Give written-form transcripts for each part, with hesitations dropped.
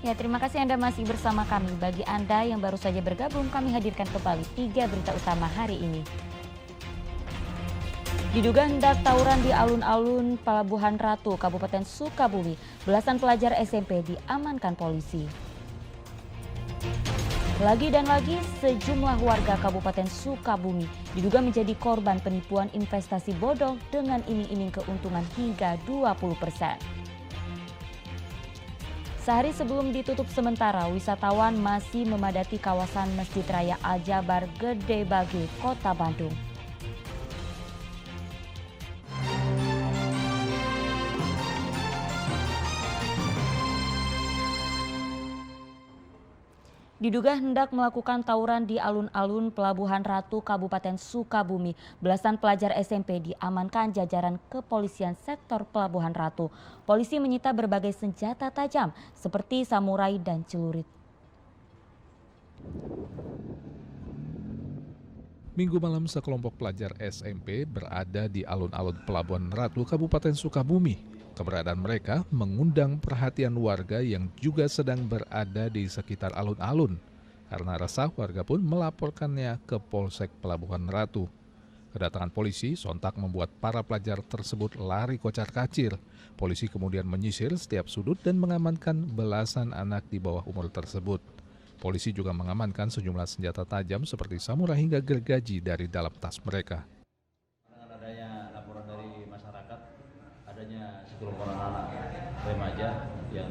Ya, terima kasih Anda masih bersama kami. Bagi Anda yang baru saja bergabung, kami hadirkan kembali 3 berita utama hari ini. Diduga hendak tawuran di alun-alun Pelabuhan Ratu, Kabupaten Sukabumi, belasan pelajar SMP diamankan polisi. Lagi dan lagi, sejumlah warga Kabupaten Sukabumi diduga menjadi korban penipuan investasi bodong dengan iming-iming keuntungan hingga 20%. Sehari sebelum ditutup sementara, wisatawan masih memadati kawasan Masjid Raya Al-Jabar Gede Bage, Kota Bandung. Diduga hendak melakukan tawuran di alun-alun Pelabuhan Ratu, Kabupaten Sukabumi. Belasan pelajar SMP diamankan jajaran kepolisian sektor Pelabuhan Ratu. Polisi menyita berbagai senjata tajam seperti samurai dan celurit. Minggu malam sekelompok pelajar SMP berada di alun-alun Pelabuhan Ratu, Kabupaten Sukabumi. Keberadaan mereka mengundang perhatian warga yang juga sedang berada di sekitar alun-alun. Karena resah, warga pun melaporkannya ke Polsek Pelabuhan Ratu. Kedatangan polisi sontak membuat para pelajar tersebut lari kocar-kacir. Polisi kemudian menyisir setiap sudut dan mengamankan belasan anak di bawah umur tersebut. Polisi juga mengamankan sejumlah senjata tajam seperti samurai hingga gergaji dari dalam tas mereka. Dengan adanya laporan dari masyarakat, adanya sekelompok anak remaja yang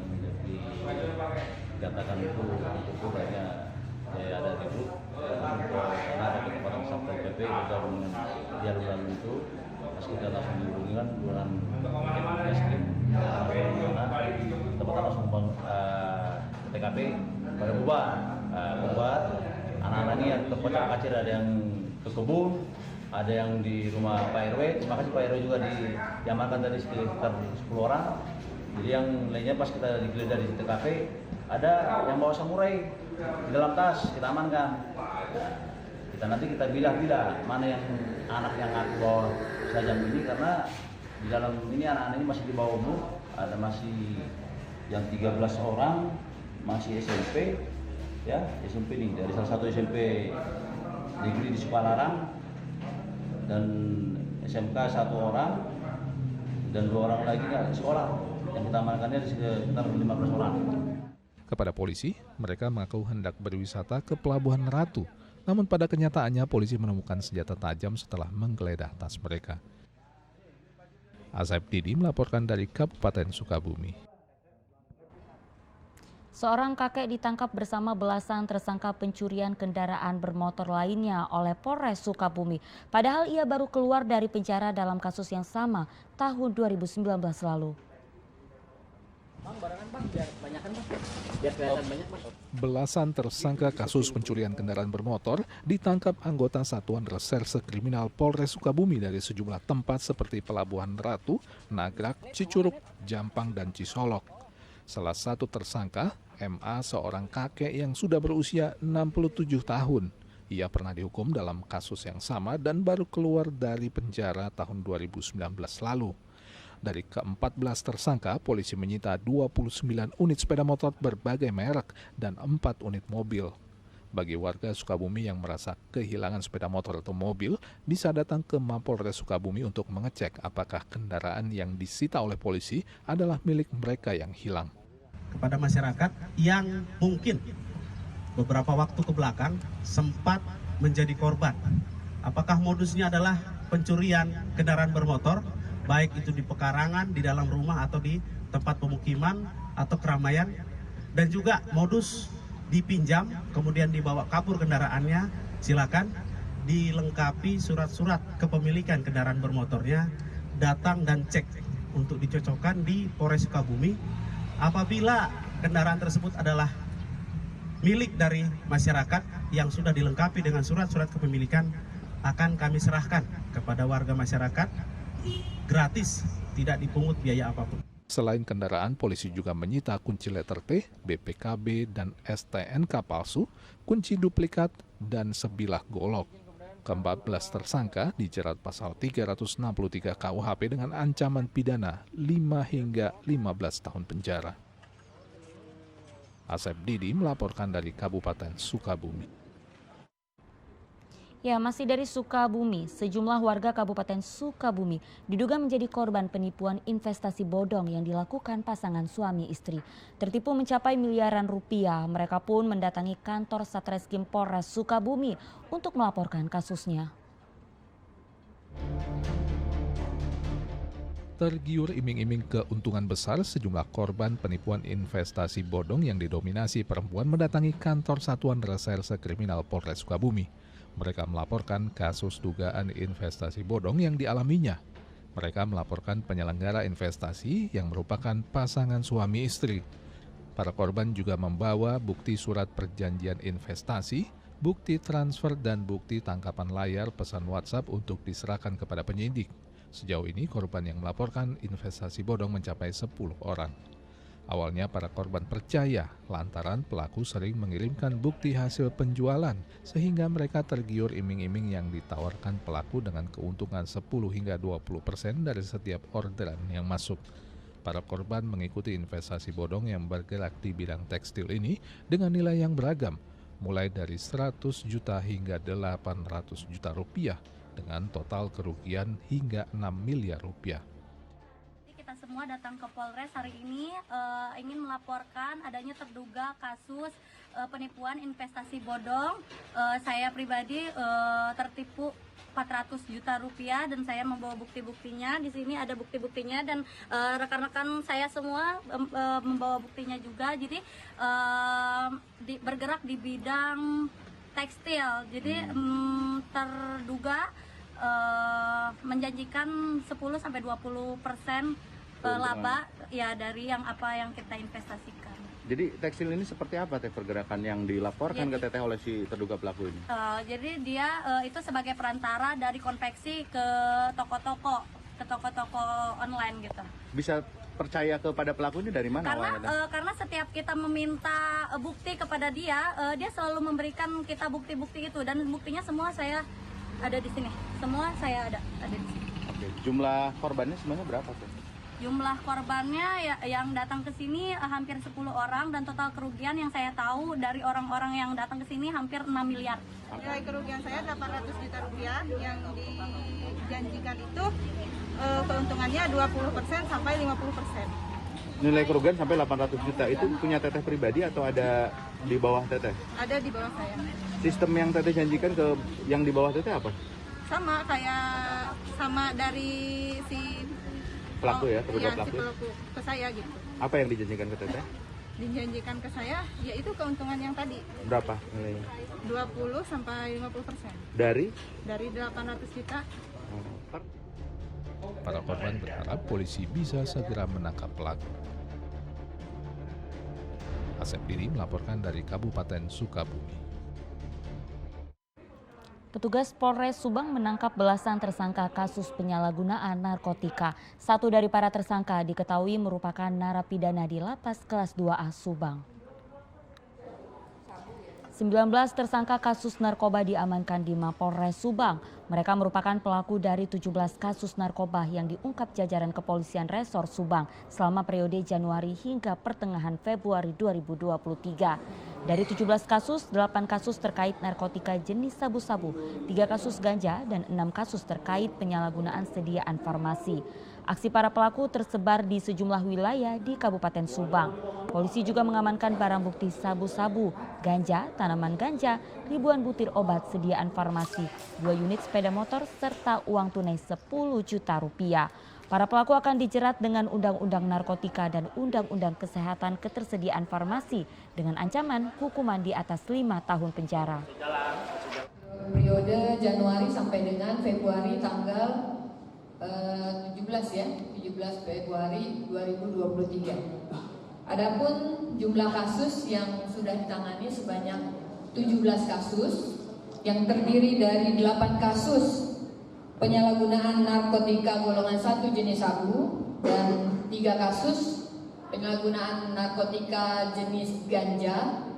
dikatakan itu kayaknya ada ribut, karena ada kecepatan Satpol PP bergabung dengan di alun-alun itu. Pas kita langsung dihubungi dengan Reskrim tempat langsung ke TKP pada bubar. Anak-anak ini yang terkocar-kacir, ada yang ke kebun, ada yang di rumah Pak RW. Terima kasih Pak RW juga diamankan tadi sekitar 10 orang. Jadi yang lainnya pas kita digeledah di TKP, ada yang bawa samurai di dalam tas, kita amankan. Kita bilah mana yang anak yang ngaku bawa sajam ini, karena di dalam ini anak-anak ini masih di bawah umur, ada masih yang 13 orang masih SMP, ya SMP nih, dari salah satu SMP negeri di Sukalarang, dan SMK 1 orang, dan 2 orang lagi nggak sekolah. Yang kita amankannya sekitar 15 orang. Kepada polisi, mereka mengaku hendak berwisata ke Pelabuhan Ratu. Namun pada kenyataannya polisi menemukan senjata tajam setelah menggeledah tas mereka. Asep Didi melaporkan dari Kabupaten Sukabumi. Seorang kakek ditangkap bersama belasan tersangka pencurian kendaraan bermotor lainnya oleh Polres Sukabumi. Padahal ia baru keluar dari penjara dalam kasus yang sama tahun 2019 lalu. Bang, barengan bang, biar banyakan bang. Biar kelihatan banyak bang. Belasan tersangka kasus pencurian kendaraan bermotor ditangkap anggota Satuan Reserse Kriminal Polres Sukabumi dari sejumlah tempat seperti Pelabuhan Ratu, Nagrak, Cicurug, Jampang, dan Cisolok. Salah satu tersangka, MA, seorang kakek yang sudah berusia 67 tahun. Ia pernah dihukum dalam kasus yang sama dan baru keluar dari penjara tahun 2019 lalu. Dari ke-14 tersangka, polisi menyita 29 unit sepeda motor berbagai merek dan 4 unit mobil. Bagi warga Sukabumi yang merasa kehilangan sepeda motor atau mobil, bisa datang ke Mapolres Sukabumi untuk mengecek apakah kendaraan yang disita oleh polisi adalah milik mereka yang hilang. Kepada masyarakat yang mungkin beberapa waktu ke belakang sempat menjadi korban. Apakah modusnya adalah pencurian kendaraan bermotor, baik itu di pekarangan, di dalam rumah, atau di tempat pemukiman atau keramaian, dan juga modus dipinjam kemudian dibawa kabur kendaraannya, silakan dilengkapi surat-surat kepemilikan kendaraan bermotornya, datang dan cek untuk dicocokkan di Polres Sukabumi. Apabila kendaraan tersebut adalah milik dari masyarakat yang sudah dilengkapi dengan surat-surat kepemilikan, akan kami serahkan kepada warga masyarakat gratis, tidak dipungut biaya apapun. Selain kendaraan, polisi juga menyita kunci letter T, BPKB, dan STNK palsu, kunci duplikat, dan sebilah golok. Ke-14 tersangka dijerat pasal 363 KUHP dengan ancaman pidana 5 hingga 15 tahun penjara. Asep Didi melaporkan dari Kabupaten Sukabumi. Ya, masih dari Sukabumi, sejumlah warga Kabupaten Sukabumi diduga menjadi korban penipuan investasi bodong yang dilakukan pasangan suami istri. Tertipu mencapai miliaran rupiah, mereka pun mendatangi kantor Satreskrim Polres Sukabumi untuk melaporkan kasusnya. Tergiur iming-iming keuntungan besar, sejumlah korban penipuan investasi bodong yang didominasi perempuan mendatangi kantor Satuan Reserse Kriminal Polres Sukabumi. Mereka melaporkan kasus dugaan investasi bodong yang dialaminya. Mereka melaporkan penyelenggara investasi yang merupakan pasangan suami istri. Para korban juga membawa bukti surat perjanjian investasi, bukti transfer, dan bukti tangkapan layar pesan WhatsApp untuk diserahkan kepada penyidik. Sejauh ini korban yang melaporkan investasi bodong mencapai 10 orang. Awalnya para korban percaya lantaran pelaku sering mengirimkan bukti hasil penjualan sehingga mereka tergiur iming-iming yang ditawarkan pelaku dengan keuntungan 10 hingga 20% dari setiap orderan yang masuk. Para korban mengikuti investasi bodong yang bergerak di bidang tekstil ini dengan nilai yang beragam, mulai dari 100 juta hingga 800 juta rupiah dengan total kerugian hingga 6 miliar rupiah. Kita semua datang ke Polres hari ini ingin melaporkan adanya terduga kasus penipuan investasi bodong. Saya pribadi tertipu 400 juta rupiah dan saya membawa bukti-buktinya. Di sini ada bukti-buktinya dan rekan-rekan saya semua membawa buktinya juga. Jadi bergerak di bidang tekstil. Jadi terduga menjanjikan 10-20% laba ya dari yang kita investasikan. Jadi tekstil ini seperti apa teh pergerakan yang dilaporkan ke teteh oleh si terduga pelaku ini? Jadi dia itu sebagai perantara dari konveksi ke toko-toko online gitu. Bisa percaya kepada pelaku ini dari mana awalnya? Karena setiap kita meminta bukti kepada dia, dia selalu memberikan kita bukti-bukti itu dan buktinya semua saya ada di sini. Semua saya ada di sini. Oke, jumlah korbannya sebenarnya berapa tuh? Jumlah korbannya yang datang ke sini hampir 10 orang dan total kerugian yang saya tahu dari orang-orang yang datang ke sini hampir 6 miliar. Nilai kerugian saya 800 juta rupiah, yang dijanjikan itu keuntungannya 20% sampai 50%. Nilai kerugian sampai 800 juta itu punya teteh pribadi atau ada di bawah teteh? Ada di bawah saya. Sistem yang teteh janjikan ke yang di bawah teteh apa? Sama dari si pelaku ya, terduga si pelaku. pelaku ke saya gitu. Apa yang dijanjikan ke teteh? Dijanjikan ke saya yaitu keuntungan yang tadi. Berapa nilainya? 20 sampai 50%. Dari 800 juta. Para korban berharap polisi bisa segera menangkap pelaku. Asep Didi melaporkan dari Kabupaten Sukabumi. Petugas Polres Subang menangkap belasan tersangka kasus penyalahgunaan narkotika. Satu dari para tersangka diketahui merupakan narapidana di Lapas Kelas 2A Subang. 19 tersangka kasus narkoba diamankan di Mapolres Subang. Mereka merupakan pelaku dari 17 kasus narkoba yang diungkap jajaran Kepolisian Resor Subang selama periode Januari hingga pertengahan Februari 2023. Dari 17 kasus, 8 kasus terkait narkotika jenis sabu-sabu, 3 kasus ganja, dan 6 kasus terkait penyalahgunaan sediaan farmasi. Aksi para pelaku tersebar di sejumlah wilayah di Kabupaten Subang. Polisi juga mengamankan barang bukti sabu-sabu, ganja, tanaman ganja, ribuan butir obat sediaan farmasi, 2 unit sepeda motor, serta uang tunai 10 juta rupiah. Para pelaku akan dijerat dengan Undang-Undang Narkotika dan Undang-Undang Kesehatan Ketersediaan Farmasi dengan ancaman hukuman di atas 5 tahun penjara. Periode Januari sampai dengan Februari tanggal 17 Februari 2023. Adapun jumlah kasus yang sudah ditangani sebanyak 17 kasus yang terdiri dari 8 kasus penyalahgunaan narkotika golongan 1 jenis sabu dan 3 kasus penyalahgunaan narkotika jenis ganja.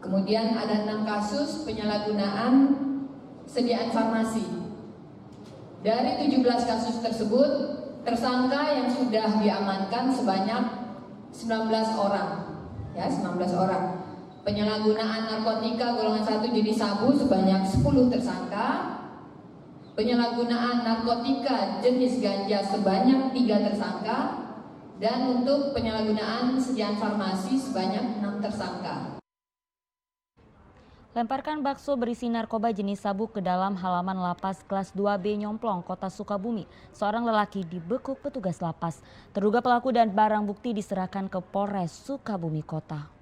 Kemudian ada 6 kasus penyalahgunaan sediaan farmasi. Dari 17 kasus tersebut, tersangka yang sudah diamankan sebanyak 19 orang. ya 19 orang. Penyalahgunaan narkotika golongan 1 jenis sabu sebanyak 10 tersangka. Penyalahgunaan narkotika jenis ganja sebanyak 3 tersangka. Dan untuk penyalahgunaan sediaan farmasi sebanyak 6 tersangka. Lemparkan bakso berisi narkoba jenis sabu ke dalam halaman lapas kelas 2B Nyomplong, Kota Sukabumi. Seorang lelaki dibekuk petugas lapas. Terduga pelaku dan barang bukti diserahkan ke Polres Sukabumi Kota.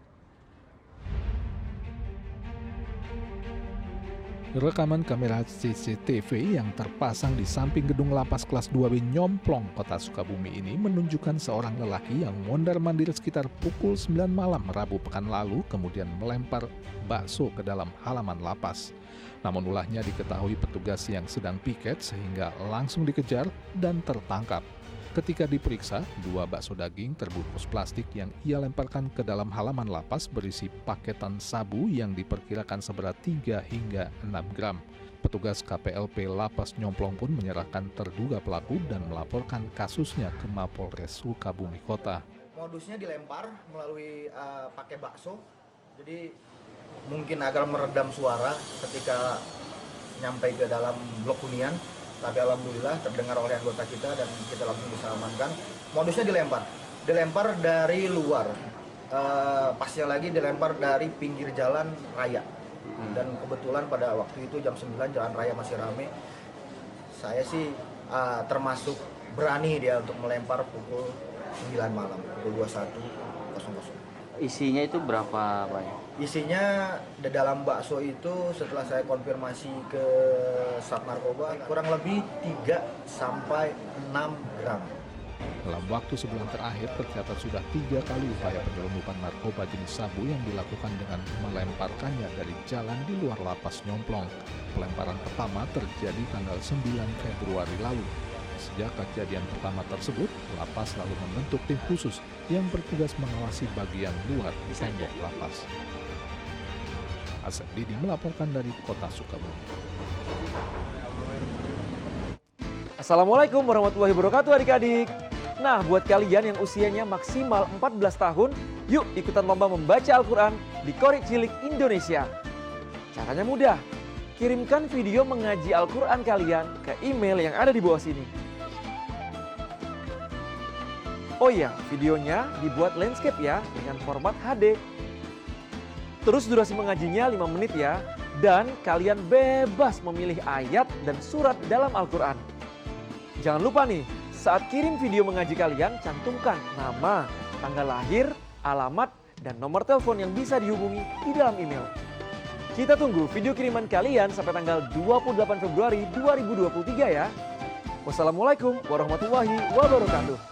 Rekaman kamera CCTV yang terpasang di samping gedung lapas kelas 2B Nyomplong, Kota Sukabumi ini menunjukkan seorang lelaki yang mondar-mandir sekitar pukul 9 malam Rabu pekan lalu kemudian melempar bakso ke dalam halaman lapas. Namun ulahnya diketahui petugas yang sedang piket sehingga langsung dikejar dan tertangkap. Ketika diperiksa, 2 bakso daging terbungkus plastik yang ia lemparkan ke dalam halaman lapas berisi paketan sabu yang diperkirakan seberat 3 hingga 6 gram. Petugas KPLP Lapas Nyomplong pun menyerahkan terduga pelaku dan melaporkan kasusnya ke Mapolres Sukabumi Kota. Modusnya dilempar melalui pakai bakso, jadi mungkin agar meredam suara ketika nyampe ke dalam blok hunian. Tapi alhamdulillah terdengar oleh anggota kita dan kita langsung bisa amankan. Modusnya dilempar dari luar. Pasnya lagi dilempar dari pinggir jalan raya. Dan kebetulan pada waktu itu jam 9 jalan raya masih ramai. Saya sih termasuk berani dia untuk melempar pukul 9 malam, pukul 21.00. Isinya itu berapa banyak? Isinya di dalam bakso itu setelah saya konfirmasi ke Sat Narkoba kurang lebih 3 sampai 6 gram. Dalam waktu sebulan terakhir tercatat sudah 3 kali upaya penyelundupan narkoba jenis sabu yang dilakukan dengan melemparkannya dari jalan di luar lapas Nyomplong. Pelemparan pertama terjadi tanggal 9 Februari lalu. Sejak kejadian pertama tersebut, lapas lalu membentuk tim khusus yang bertugas mengawasi bagian luar tembok lapas. Asep Didi melaporkan dari Kota Sukabumi. Assalamualaikum warahmatullahi wabarakatuh adik-adik. Nah, buat kalian yang usianya maksimal 14 tahun, yuk ikutan lomba membaca Al-Quran di Qorik Cilik Indonesia. Caranya mudah, kirimkan video mengaji Al-Quran kalian ke email yang ada di bawah sini. Oh iya, videonya dibuat landscape ya dengan format HD. Terus durasi mengajinya 5 menit ya. Dan kalian bebas memilih ayat dan surat dalam Al-Quran. Jangan lupa nih, saat kirim video mengaji kalian, cantumkan nama, tanggal lahir, alamat, dan nomor telepon yang bisa dihubungi di dalam email. Kita tunggu video kiriman kalian sampai tanggal 28 Februari 2023 ya. Wassalamualaikum warahmatullahi wabarakatuh.